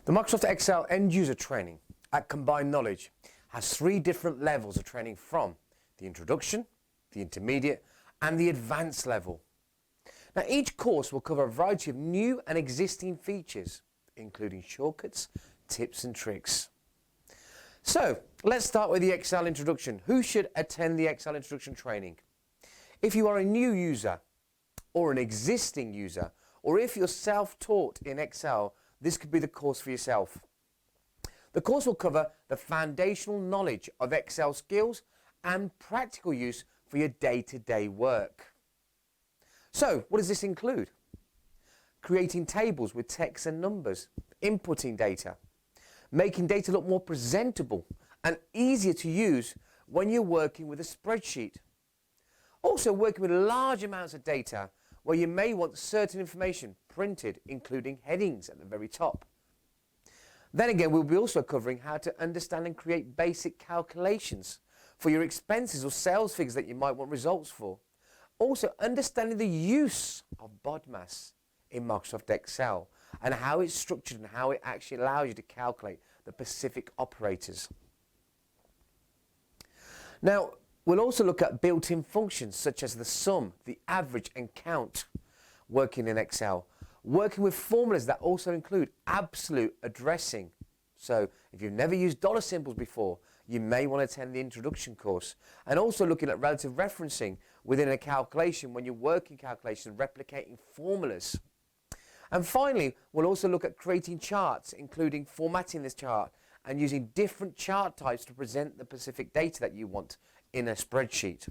The Microsoft Excel end user training at Combined Knowledge has 3 different levels of training, from the introduction, the intermediate and the advanced level. Now each course will cover a variety of new and existing features, including shortcuts, tips and tricks. So let's start with the Excel introduction. Who should attend the Excel introduction training? If you are a new user or an existing user, or if you're self-taught in Excel, this could be the course for yourself. The course will cover the foundational knowledge of Excel skills and practical use for your day-to-day work. So what does this include? Creating tables with text and numbers, inputting data, making data look more presentable and easier to use when you're working with a spreadsheet. Also working with large amounts of data where you may want certain information printed, including headings at the very top. Then again, we'll be also covering how to understand and create basic calculations for your expenses or sales figures that you might want results for. Also understanding the use of BODMAS in Microsoft Excel and how it's structured and how it actually allows you to calculate the specific operators. Now, we'll also look at built-in functions such as the sum, the average and count working in Excel. Working with formulas that also include absolute addressing. So if you've never used dollar symbols before, you may want to attend the introduction course. And also looking at relative referencing within a calculation when you're working calculations, replicating formulas. And finally, we'll also look at creating charts, including formatting this chart and using different chart types to present the specific data that you want in a spreadsheet.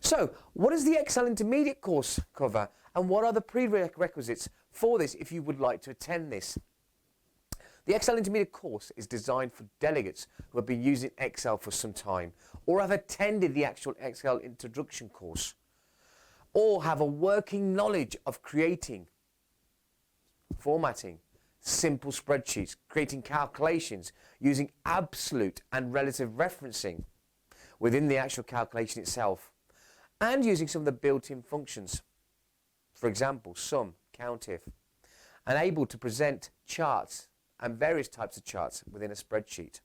So, what does the Excel Intermediate course cover, and what are the prerequisites for this if you would like to attend this? The Excel Intermediate course is designed for delegates who have been using Excel for some time, or have attended the actual Excel Introduction course, or have a working knowledge of creating, formatting, simple spreadsheets, creating calculations using absolute and relative referencing within the actual calculation itself, and using some of the built-in functions, for example sum, countif, and able to present charts and various types of charts within a spreadsheet.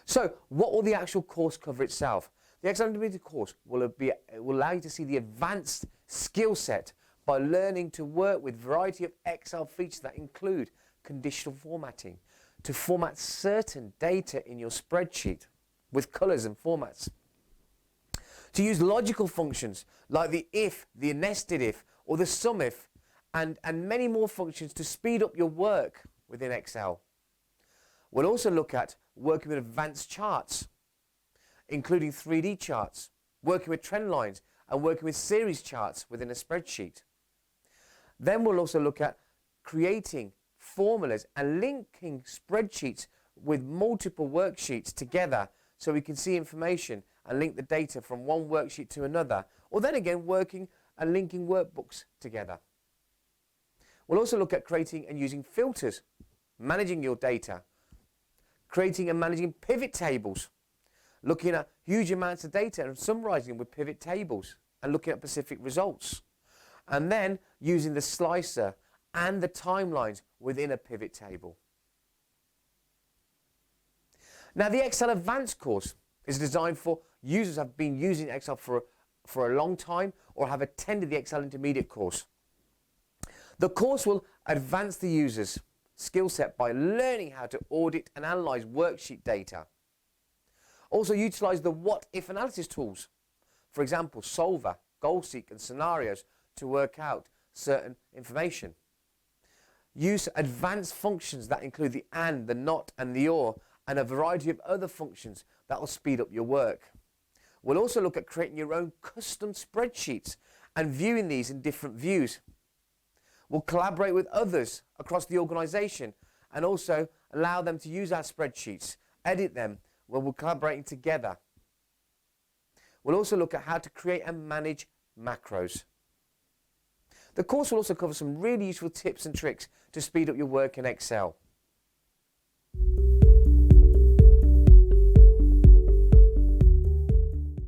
So what will the actual course cover itself? The Excel Intermediate course will allow you to see the advanced skill set by learning to work with a variety of Excel features that include conditional formatting, to format certain data in your spreadsheet with colours and formats, to use logical functions like the if, the nested if, or the sum if, and many more functions to speed up your work within Excel. We'll also look at working with advanced charts, including 3D charts, working with trend lines, and working with series charts within a spreadsheet. Then we'll also look at creating formulas and linking spreadsheets with multiple worksheets together so we can see information and link the data from one worksheet to another, or then again working and linking workbooks together. We'll also look at creating and using filters, managing your data, creating and managing pivot tables, looking at huge amounts of data and summarizing with pivot tables and looking at specific results, and then using the slicer and the timelines within a pivot table. Now the Excel Advanced course is designed for users who have been using Excel for a long time or have attended the Excel Intermediate course. The course will advance the user's skill set by learning how to audit and analyze worksheet data. Also utilize the what-if analysis tools, for example Solver, GoalSeek and scenarios to work out certain information. Use advanced functions that include the and, the not and the or, and a variety of other functions that will speed up your work. We'll also look at creating your own custom spreadsheets and viewing these in different views. We'll collaborate with others across the organisation and also allow them to use our spreadsheets, edit them where we're collaborating together. We'll also look at how to create and manage macros. The course will also cover some really useful tips and tricks to speed up your work in Excel.